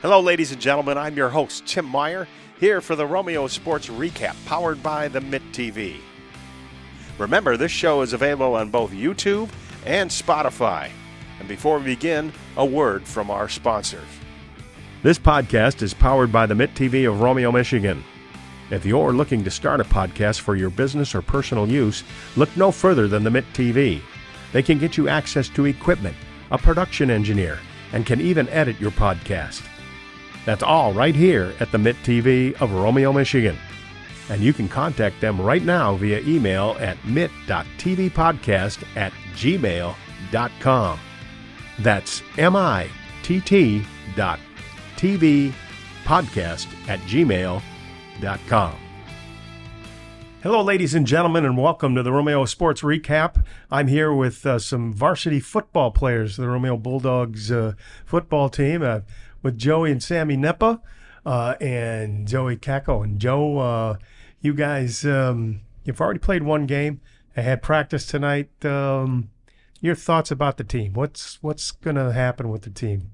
Hello, ladies and gentlemen. I'm your host, Tim Meyer, here for the Romeo Sports Recap, powered by the Mitt TV. Remember, this show is available on both YouTube and Spotify. And before we begin, a word from our sponsors. This podcast is powered by the Mitt TV of Romeo, Michigan. If you're looking to start a podcast for your business or personal use, look no further than the Mitt TV. They can get you access to equipment, a production engineer, and can even edit your podcast. That's all right here at the Mitt TV of Romeo, Michigan. And you can contact them right now via email at mitt.tvpodcast@gmail.com. That's mitt.tvpodcast@gmail.com. Hello, ladies and gentlemen, and welcome to the Romeo Sports Recap. I'm here with some varsity football players, the Romeo Bulldogs football team, with Joey and Sammy Nepa and Joey Kako. And Joe, you guys, you've already played one game. I had practice tonight. Your thoughts about the team? What's going to happen with the team?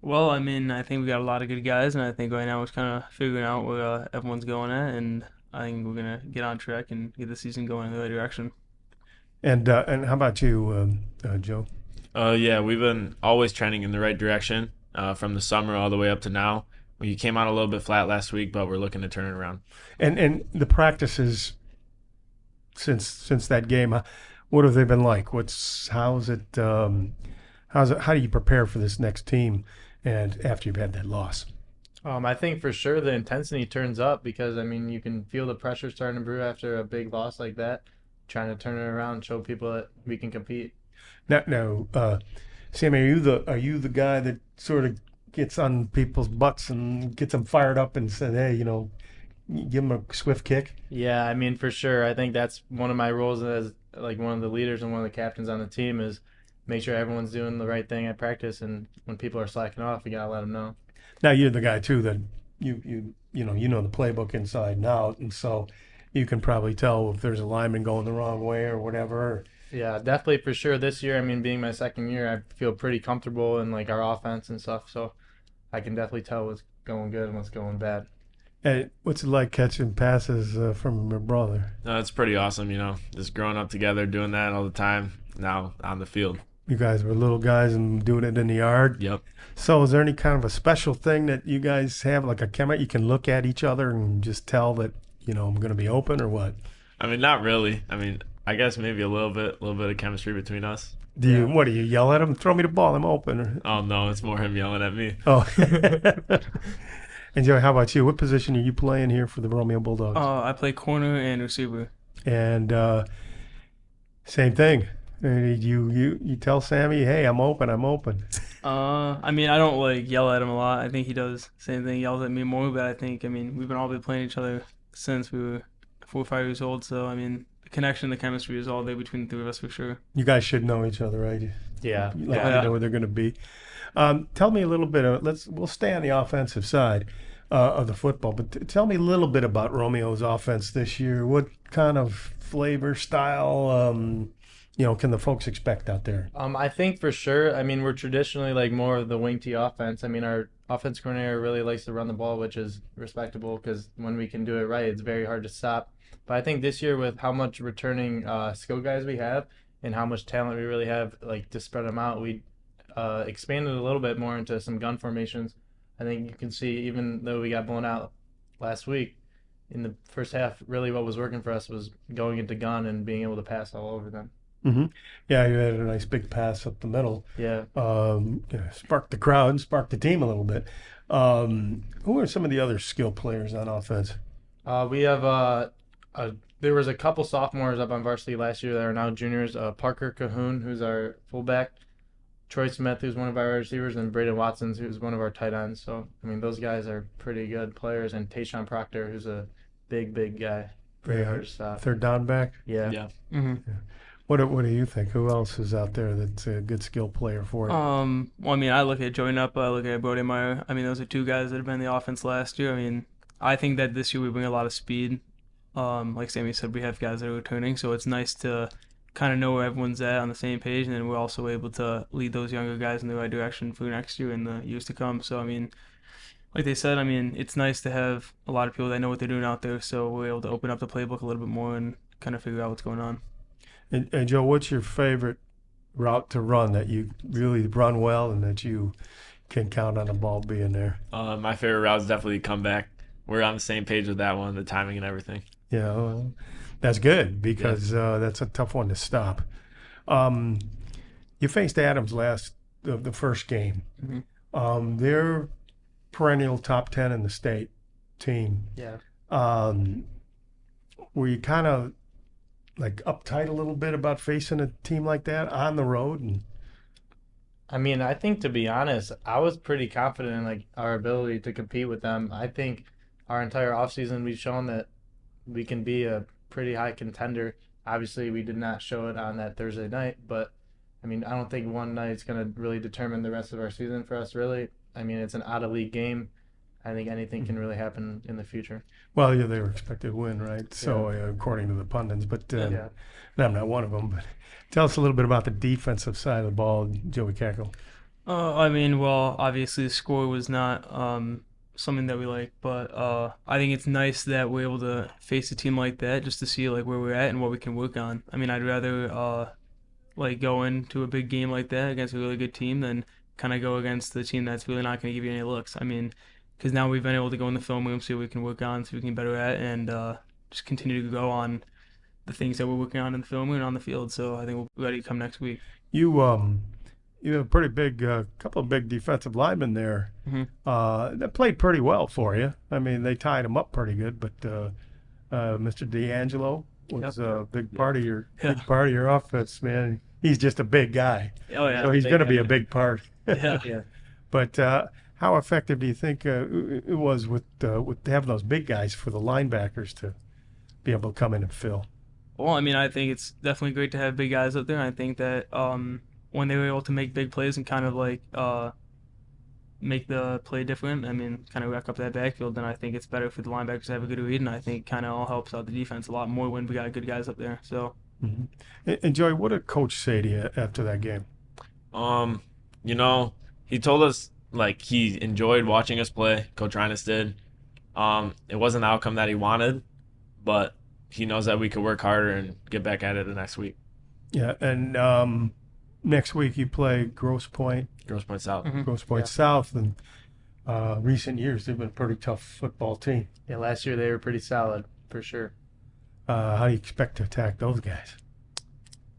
Well, I think we got a lot of good guys, and I think right now we're kind of figuring out where everyone's going at, and I think we're going to get on track and get the season going in the right direction. And how about you, Joe? Yeah, we've been always trending in the right direction from the summer all the way up to now. We came out a little bit flat last week, but we're looking to turn it around. And the practices since that game, what have they been like? How do you prepare for this next team and after you've had that loss? I think for sure the intensity turns up because, you can feel the pressure starting to brew after a big loss like that, trying to turn it around and show people that we can compete. Now, Sammy, are you the guy that sort of gets on people's butts and gets them fired up and said, hey, give them a swift kick? Yeah, for sure. I think that's one of my roles as one of the leaders and one of the captains on the team is make sure everyone's doing the right thing at practice, and when people are slacking off, you gotta let them know. Now you're the guy too that you know the playbook inside and out, and so you can probably tell if there's a lineman going the wrong way or whatever. Yeah, definitely for sure. This year, being my second year, I feel pretty comfortable in our offense and stuff, so I can definitely tell what's going good and what's going bad. Hey, what's it like catching passes from your brother? No, it's pretty awesome, just growing up together, doing that all the time, now on the field. You guys were little guys and doing it in the yard? Yep. So is there any kind of a special thing that you guys have, like a camera you can look at each other and just tell that, I'm going to be open or what? Not really. I guess maybe a little bit of chemistry between us. What do you yell at him? Throw me the ball, I'm open. Or... Oh, no, it's more him yelling at me. Oh. And Joey, how about you? What position are you playing here for the Romeo Bulldogs? I play corner and receiver. And same thing. You tell Sammy, hey, I'm open. I don't yell at him a lot. I think he does the same thing, yells at me more. But I think we've all been playing each other since we were 4 or 5 years old. So the connection, the chemistry is all there between the three of us for sure. You guys should know each other, right? Yeah. You know where they're going to be. Tell me a little bit. We'll stay on the offensive side of the football, but tell me a little bit about Romeo's offense this year. What kind of flavor, style, can the folks expect out there? I think for sure. We're traditionally more of the wing T offense. Our offense coordinator really likes to run the ball, which is respectable because when we can do it right, it's very hard to stop. But I think this year with how much returning skill guys we have and how much talent we really have, to spread them out, we expanded a little bit more into some gun formations. I think you can see, even though we got blown out last week, in the first half, really what was working for us was going into gun and being able to pass all over them. Mm-hmm. Yeah, you had a nice big pass up the middle. Yeah. Sparked the crowd, sparked the team a little bit. Who are some of the other skill players on offense? We have there was a couple sophomores up on varsity last year that are now juniors. Parker Cahoon, who's our fullback, Troy Smith, who's one of our receivers, and Braden Watsons, who's one of our tight ends. So, those guys are pretty good players. And Tayshawn Proctor, who's a big guy. Very hard to stop. Third down back? Yeah. Mm-hmm. Yeah. What do you think? Who else is out there that's a good skill player for it? I look at Joey Nepa, I look at Brody Meyer. Those are two guys that have been in the offense last year. I think that this year we bring a lot of speed. Like Sammy said, we have guys that are returning, so it's nice to kind of know where everyone's at on the same page, and then we're also able to lead those younger guys in the right direction for next year and the years to come. So, I mean, like they said, I mean, it's nice to have a lot of people that know what they're doing out there, so we're able to open up the playbook a little bit more and kind of figure out what's going on. And Joe, what's your favorite route to run that you really run well and that you can count on the ball being there? My favorite route is definitely comeback. We're on the same page with that one, the timing and everything. Yeah, well, that's good because that's a tough one to stop. You faced Adams the first game. Mm-hmm. They're perennial top 10 in the state team. Yeah. Were you kind of like uptight a little bit about facing a team like that on the road? And I mean, I think, to be honest, I was pretty confident in like our ability to compete with them. I think our entire offseason we've shown that we can be a pretty high contender. Obviously, we did not show it on that Thursday night, but I mean, I don't think one night's going to really determine the rest of our season for us, really. I mean, it's an out-of-league game. I think anything can really happen in the future. well, yeah, they were expected to win, right? So according to the pundits, but Yeah. and I'm not one of them. But tell us a little bit about the defensive side of the ball, Joey Cackle. I mean, well, obviously the score was not something that we like, but I think it's nice that we're able to face a team like that just to see like where we're at and what we can work on. I mean, I'd rather like go into a big game like that against a really good team than kind of go against the team that's really not going to give you any looks. I mean, because now we've been able to go in the film room, see what we can work on, see what we can get better at, and just continue to go on the things that we're working on in the film room and on the field. So I think we'll be ready to come next week. You have a pretty big couple of big defensive linemen there that played pretty well for you. I mean, they tied them up pretty good, but Mr. D'Angelo was a big part of your offense, man. He's just a big guy. Oh yeah. So he's going to be a big part. Yeah. But how effective do you think it was with having those big guys for the linebackers to be able to come in and fill? Well, I mean, I think it's definitely great to have big guys up there. I think that when they were able to make big plays and kind of like make the play different, I mean, kind of rack up that backfield, then I think it's better for the linebackers to have a good read, and I think kind of all helps out the defense a lot more when we got good guys up there. So. And Joey, what did Coach say to you after that game? He told us like he enjoyed watching us play. Coach Reines did. It wasn't the outcome that he wanted, but he knows that we could work harder and get back at it the next week. Yeah, and next week you play Grosse Pointe South. Mm-hmm. Grosse Pointe South, and recent years they've been a pretty tough football team. Yeah, last year they were pretty solid, for sure. How do you expect to attack those guys?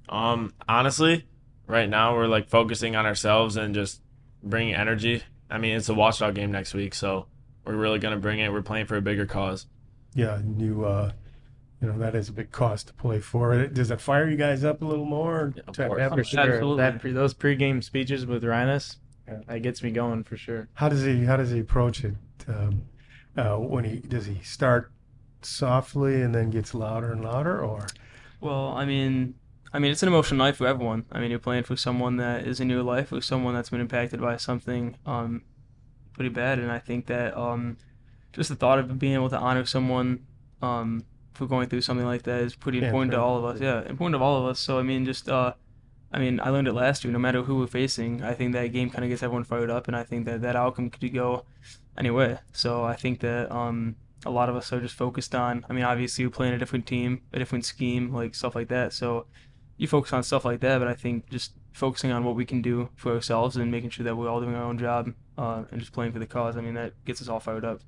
Honestly, right now we're like focusing on ourselves and just bringing energy. I mean, it's a watchdog game next week, so we're really gonna bring it. We're playing for a bigger cause. Yeah, and that is a big cost to play for. Does that fire you guys up a little more? Yeah, of To course. have- For sure. Absolutely. Those pregame speeches with Reines, that gets me going for sure. How does he approach it? Does he start softly and then gets louder and louder, or? Well, I mean, it's an emotional night for everyone. I mean, you're playing for someone that is in your life, or someone that's been impacted by something pretty bad, and I think that just the thought of being able to honor someone for going through something like that is pretty important to all of us. Yeah, important to all of us. So I mean, I learned it last year. No matter who we're facing, I think that game kind of gets everyone fired up, and I think that outcome could go anyway. So I think that a lot of us are just focused on. I mean, obviously we're playing a different team, a different scheme, like stuff like that. So you focus on stuff like that, but I think just focusing on what we can do for ourselves and making sure that we're all doing our own job and just playing for the cause. I mean, that gets us all fired up.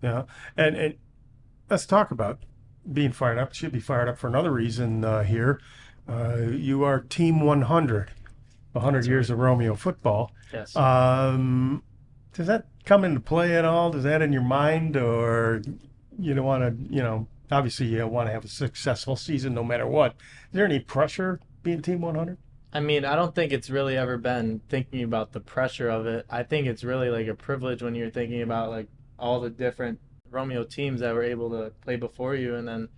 Yeah, and let's talk about being fired up. Should be fired up for another reason here. You are Team 100, 100 years of Romeo football. Yes. Does that come into play at all? Does that in your mind, or you don't want to, obviously you want to have a successful season no matter what. Is there any pressure being Team 100? I mean, I don't think it's really ever been thinking about the pressure of it. I think it's really like a privilege when you're thinking about like all the different Romeo teams that were able to play before you, and then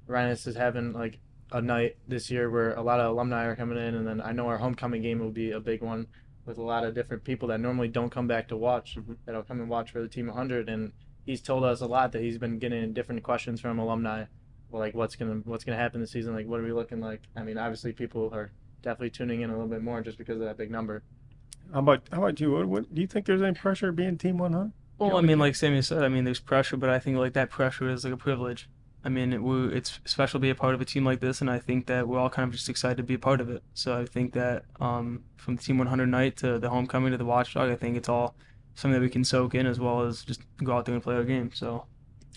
Reines is having like a night this year where a lot of alumni are coming in, and then I know our homecoming game will be a big one with a lot of different people that normally don't come back to watch, that'll come and watch for the Team 100, and he's told us a lot that he's been getting different questions from alumni like what's gonna happen this season. Like, what are we looking like? I mean, obviously people are definitely tuning in a little bit more just because of that big number. How about you? What do you think there's any pressure being Team 100? Well, I mean, like Sammy said, I mean, there's pressure, but I think like that pressure is like a privilege. I mean, it's special to be a part of a team like this, and I think that we're all kind of just excited to be a part of it. So I think that from the Team 100 night to the homecoming to the watchdog, I think it's all something that we can soak in as well as just go out there and play our game. So,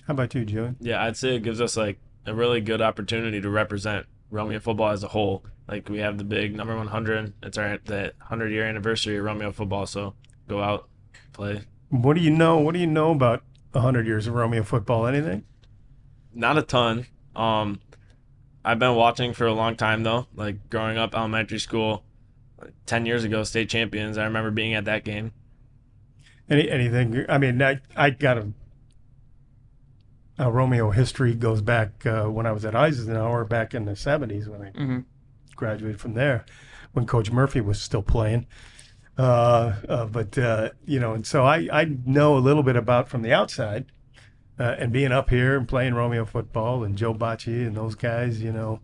How about you, Joey? Yeah, I'd say it gives us like a really good opportunity to represent Romeo football as a whole. Like we have the big number 100. It's the 100-year anniversary of Romeo football. So go out, play. What do you know? What do you know about 100 years of Romeo football? Anything? Not a ton. I've been watching for a long time though. Like growing up, elementary school, 10 years ago, state champions. I remember being at that game. Anything? I mean, I got a Romeo history goes back when I was at Eisenhower back in the 70s when I graduated from there, when Coach Murphy was still playing. But you know, and so I know a little bit about from the outside, and being up here and playing Romeo football and Joe Bocci and those guys, you know,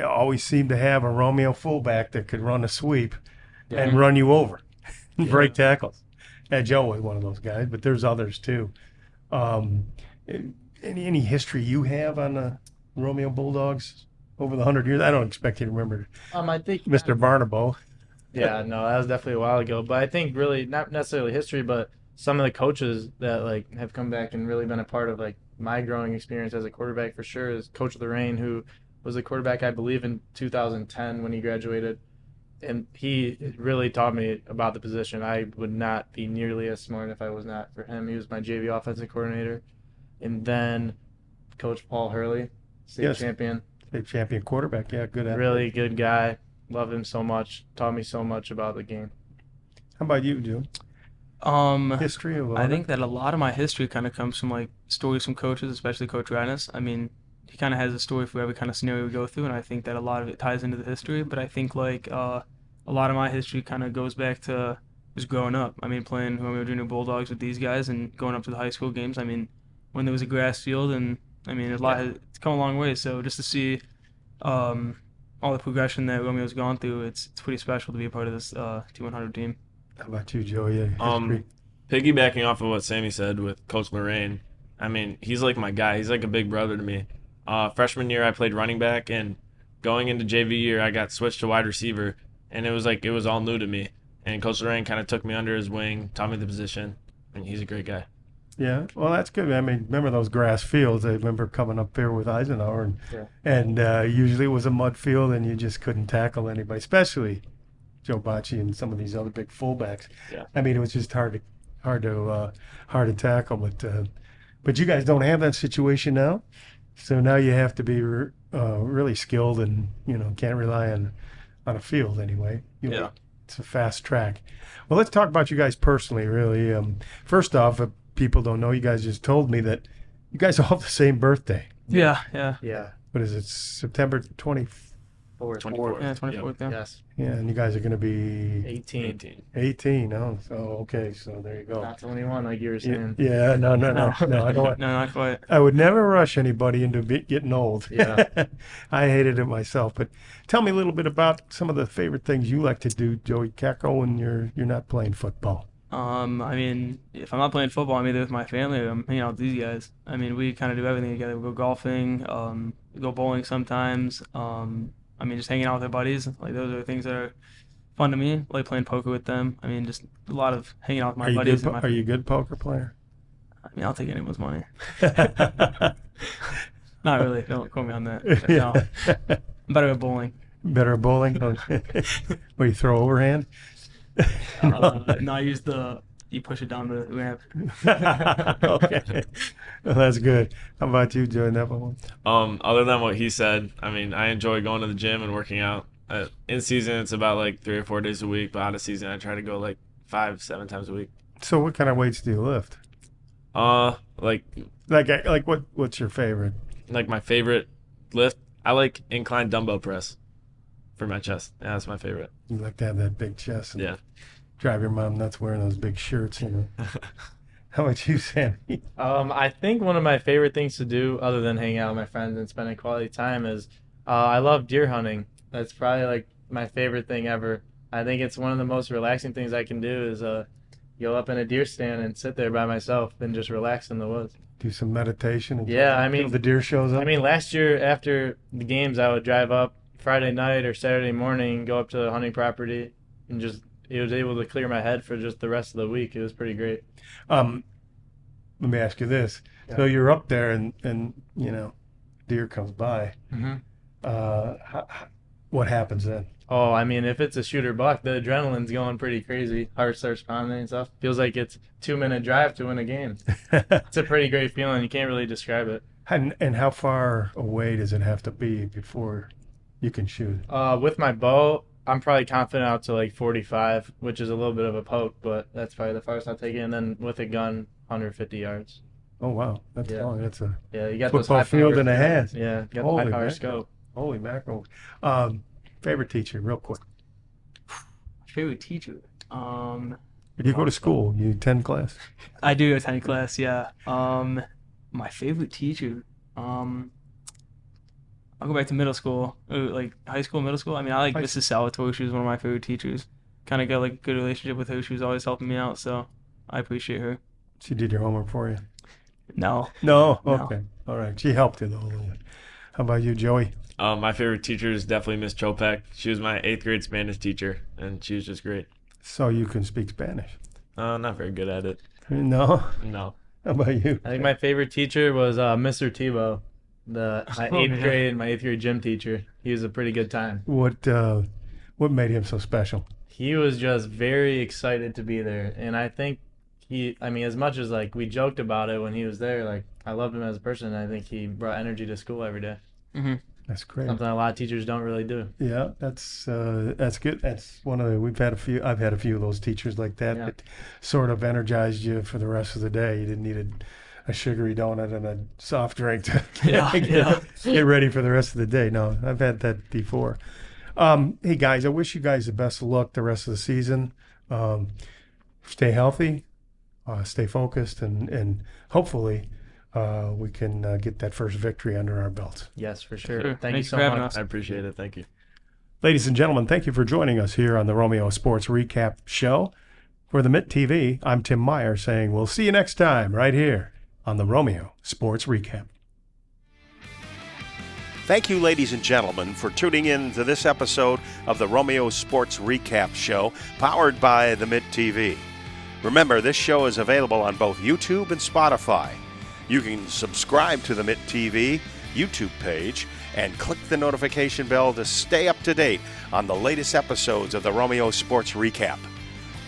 always seemed to have a Romeo fullback that could run a sweep and run you over, break tackles. And Joe was one of those guys, but there's others too. Any history you have on the Romeo Bulldogs over the 100 years? I don't expect you to remember I think Mr. Barnabo. Yeah, no, that was definitely a while ago. But I think really not necessarily history, but some of the coaches that like have come back and really been a part of like my growing experience as a quarterback for sure is Coach Lorraine, who was a quarterback I believe in 2010 when he graduated, and he really taught me about the position. I would not be nearly as smart if I was not for him. He was my JV offensive coordinator, and then Coach Paul Hurley, state champion. State champion quarterback, yeah, good athlete. Really good guy. Love him so much. Taught me so much about the game. How about you, Joe? History of I think that a lot of my history kind of comes from like stories from coaches, especially Coach Radness. I mean, he kind of has a story for every kind of scenario we go through, and I think that a lot of it ties into the history. But I think like a lot of my history kind of goes back to just growing up. I mean, playing Romeo Junior Bulldogs with these guys and going up to the high school games. I mean, when there was a grass field, and I mean, it's come a long way. So just to see all the progression that Romeo's gone through, it's pretty special to be a part of this T100 team. How about you, Joe? Yeah, history. Piggybacking off of what Sammy said with Coach Lorraine, I mean, he's like my guy. He's like a big brother to me. Freshman year, I played running back, and going into JV year, I got switched to wide receiver, and it was all new to me. And Coach Lorraine kind of took me under his wing, taught me the position, and he's a great guy. Yeah, well, that's good. I mean, remember those grass fields? I remember coming up here with Eisenhower, and usually it was a mud field, and you just couldn't tackle anybody, especially Joe Bocci and some of these other big fullbacks. Yeah. I mean, it was just hard to tackle. But you guys don't have that situation now, so now you have to be really skilled, and you know can't rely on a field anyway. It's a fast track. Well, let's talk about you guys personally. Really, first off. People don't know, you guys just told me that you guys all have the same birthday. Yeah. What is it, September 24th? 24th. Yeah, 24th, yeah. Yes. Yeah, and you guys are going to be 18. 18. Oh, so okay, so there you go. Not 21 like you were saying. Yeah, no, I don't. No, not quite. I would never rush anybody into getting old. Yeah. I hated it myself. But tell me a little bit about some of the favorite things you like to do, Joey Kako, when you're not playing football. I mean, if I'm not playing football, I'm either with my family or I'm hanging out with these guys. I mean, we kind of do everything together. We go golfing, we go bowling sometimes. I mean, just hanging out with our buddies. Like, those are things that are fun to me. Like playing poker with them. I mean, just a lot of hanging out with my buddies. Are you a good poker player? I mean, I'll take anyone's money. Not really. Don't quote me on that. No. I'm better at bowling. Better at bowling? Where you throw overhand? No, I use you push it down the ramp. Okay. Well, that's good. How about you, Joe? That one? Other than what he said, I mean, I enjoy going to the gym and working out. In season, it's about like 3 or 4 days a week, but out of season, I try to go like 5-7 times a week. So what kind of weights do you lift? Like what's your favorite? Like my favorite lift, I like incline dumbbell press for my chest. Yeah, that's my favorite. You like to have that big chest. Yeah. Drive your mom nuts wearing those big shirts, you know. How about you, Sammy? I think one of my favorite things to do, other than hanging out with my friends and spending quality time, is I love deer hunting. That's probably like my favorite thing ever. I think it's one of the most relaxing things I can do is go up in a deer stand and sit there by myself and just relax in the woods. Do some meditation. Yeah, until the deer shows up. I mean, last year after the games, I would drive up Friday night or Saturday morning, go up to the hunting property, and it was able to clear my head for just the rest of the week. It was pretty great. Let me ask you this: so you're up there, and deer comes by. What happens then? Oh, I mean, if it's a shooter buck, the adrenaline's going pretty crazy. Heart starts pounding and stuff. Feels like it's 2-minute drive to win a game. It's a pretty great feeling. You can't really describe it. And how far away does it have to be before you can shoot? With my bow, I'm probably confident out to like 45, which is a little bit of a poke, but that's probably the farthest I'll take it. And then with a gun, 150 yards. Oh wow, that's long. That's a you got football field and a half. Yeah, you got Holy the high power mackerel. scope. Holy mackerel! Favorite teacher, real quick. Favorite teacher. Did you go to school? You attend class? I do attend class. Yeah. My favorite teacher. I'll go back to middle school, like high school, middle school. I mean, I like Mrs. Salvatore. She was one of my favorite teachers. Kind of got like a good relationship with her. She was always helping me out, so I appreciate her. She did your homework for you? No. Okay. All right. She helped you though a little bit. How about you, Joey? My favorite teacher is definitely Miss Chopek. She was my 8th grade Spanish teacher, and she was just great. So you can speak Spanish? Not very good at it. No? No. How about you? I think my favorite teacher was Mr. Tebow, my 8th grade gym teacher. He was a pretty good time. What made him so special? He was just very excited to be there, and I think as much as like we joked about it when he was there, like I loved him as a person. And I think he brought energy to school every day. Mm-hmm. That's great. Something a lot of teachers don't really do. Yeah, that's good. That's one of the I've had a few of those teachers like that that sort of energized you for the rest of the day. You didn't need a sugary donut and a soft drink to get ready for the rest of the day. No, I've had that before. Hey guys, I wish you guys the best of luck the rest of the season. Stay healthy, stay focused, and hopefully we can get that first victory under our belts. Yes, for sure. Sure. Thank you Thanks so for having much. us. I appreciate it. Thank you. Ladies and gentlemen, thank you for joining us here on the Romeo Sports Recap Show. For the Mitt TV, I'm Tim Meyer saying we'll see you next time right here on the Romeo Sports Recap. Thank you, ladies and gentlemen, for tuning in to this episode of the Romeo Sports Recap Show, powered by the Mitt TV. Remember, this show is available on both YouTube and Spotify. You can subscribe to the Mitt TV YouTube page and click the notification bell to stay up to date on the latest episodes of the Romeo Sports Recap.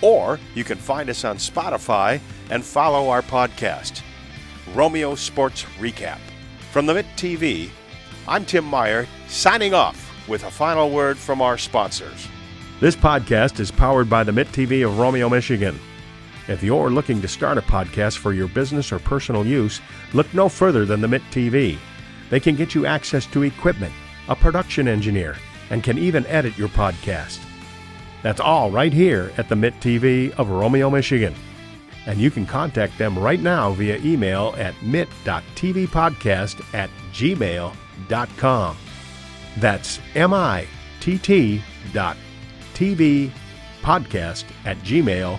Or you can find us on Spotify and follow our podcast, Romeo Sports Recap. From the Mitt TV, I'm Tim Meyer, signing off with a final word from our sponsors. This podcast is powered by the Mitt TV of Romeo, Michigan. If you're looking to start a podcast for your business or personal use, look no further than the Mitt TV. They can get you access to equipment, a production engineer, and can even edit your podcast. That's all right here at the Mitt TV of Romeo, Michigan. And you can contact them right now via email at mitt.tvpodcast@gmail.com. That's mitt.tvpodcast@gmail.com.